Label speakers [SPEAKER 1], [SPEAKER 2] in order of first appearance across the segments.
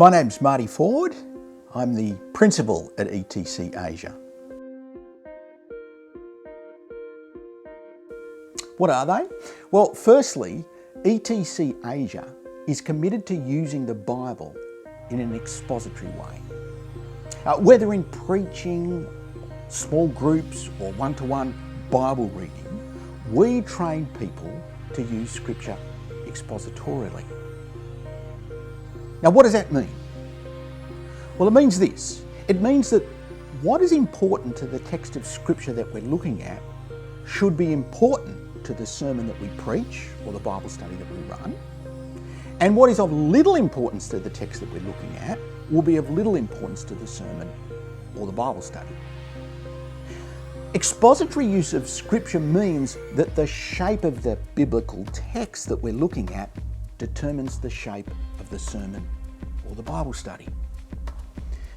[SPEAKER 1] My name's Marty Foord. I'm the Principal at ETCAsia. What are they? Well, firstly, ETCAsia is committed to using the Bible in an expository way. Whether in preaching, small groups or one-to-one Bible reading, we train people to use Scripture expositorially. Now, what does that mean? Well, it means this. It means that what is important to the text of Scripture that we're looking at should be important to the sermon that we preach or the Bible study that we run. And what is of little importance to the text that we're looking at will be of little importance to the sermon or the Bible study. Expository use of Scripture means that the shape of the biblical text that we're looking at determines the shape of the sermon or the Bible study.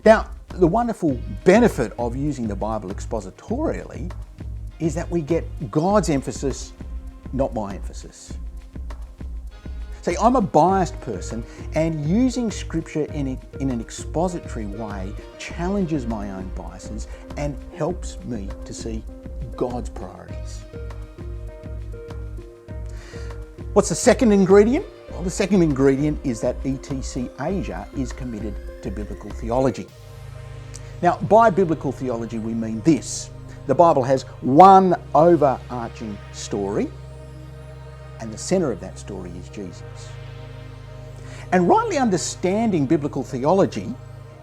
[SPEAKER 1] Now, the wonderful benefit of using the Bible expositorially is that we get God's emphasis, not my emphasis. See, I'm a biased person, and using Scripture in an expository way challenges my own biases and helps me to see God's priorities. What's the second ingredient? Well, the second ingredient is that ETCAsia is committed to biblical theology. Now, by biblical theology, we mean this. The Bible has one overarching story, and the centre of that story is Jesus. And rightly understanding biblical theology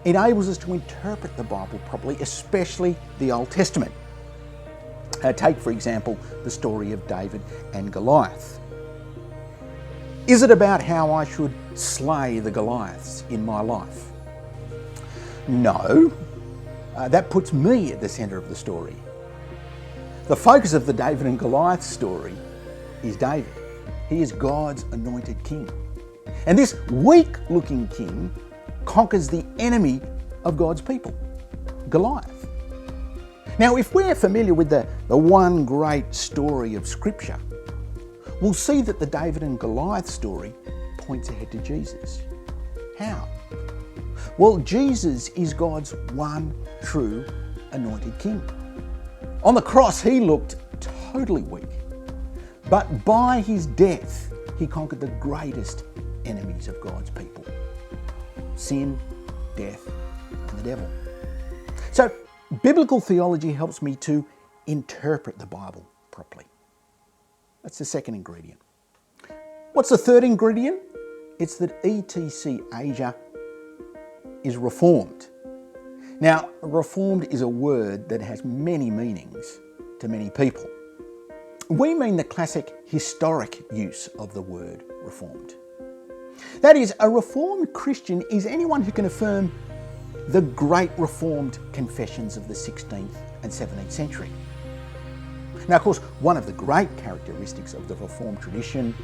[SPEAKER 1] enables us to interpret the Bible properly, especially the Old Testament. Take, for example, the story of David and Goliath. Is it about how I should slay the Goliaths in my life? No. That puts me at the centre of the story. The focus of the David and Goliath story is David. He is God's anointed king. And this weak-looking king conquers the enemy of God's people, Goliath. Now, if we're familiar with the one great story of Scripture, we'll see that the David and Goliath story points ahead to Jesus. How? Well, Jesus is God's one true anointed king. On the cross, he looked totally weak. But by his death, he conquered the greatest enemies of God's people: sin, death, and the devil. So, biblical theology helps me to interpret the Bible properly. That's the second ingredient. What's the third ingredient? It's that ETCAsia is reformed. Now, reformed is a word that has many meanings to many people. We mean the classic historic use of the word reformed. That is, a reformed Christian is anyone who can affirm the great reformed confessions of the 16th and 17th century. Now, of course, one of the great characteristics of the Reformed tradition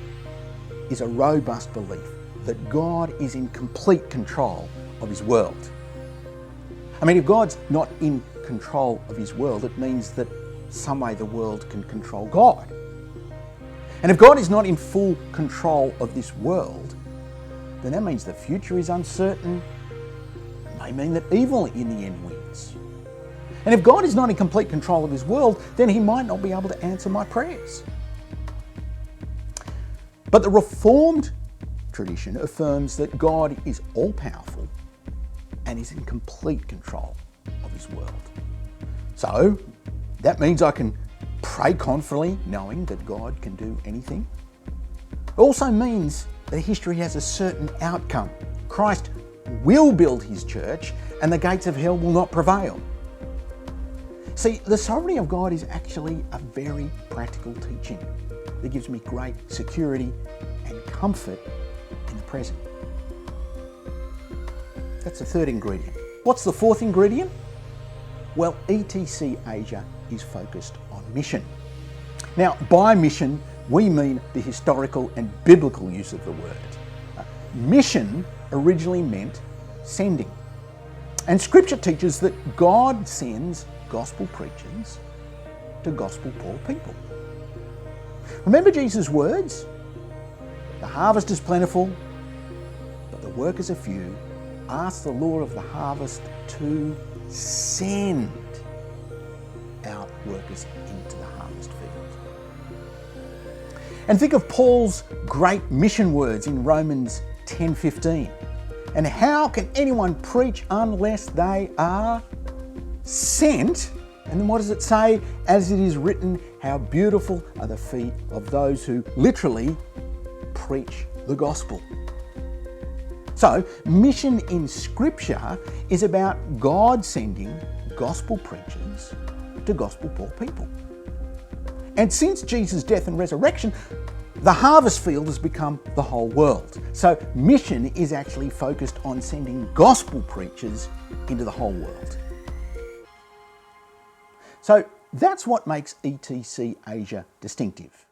[SPEAKER 1] is a robust belief that God is in complete control of his world. I mean, if God's not in control of his world, it means that some way the world can control God. And if God is not in full control of this world, then that means the future is uncertain. It may mean that evil in the end wins. And if God is not in complete control of his world, then he might not be able to answer my prayers. But the Reformed tradition affirms that God is all-powerful and is in complete control of his world. So, that means I can pray confidently knowing that God can do anything. It also means that history has a certain outcome. Christ will build his church and the gates of hell will not prevail. See, the sovereignty of God is actually a very practical teaching that gives me great security and comfort in the present. That's the third ingredient. What's the fourth ingredient? Well, ETCAsia is focused on mission. Now, by mission, we mean the historical and biblical use of the word. Mission originally meant sending. And Scripture teaches that God sends gospel preachers to gospel poor people. Remember Jesus' words? The harvest is plentiful, but the workers are few. ask the Lord of the harvest to send out workers into the harvest field. And think of Paul's great mission words in Romans 10:15. And how can anyone preach unless they are sent? And then what does it say? As it is written, how beautiful are the feet of those who literally preach the gospel. So, mission in Scripture is about God sending gospel preachers to gospel poor people. And since Jesus' death and resurrection, the harvest field has become the whole world. So mission is actually focused on sending gospel preachers into the whole world. So that's what makes ETCAsia distinctive.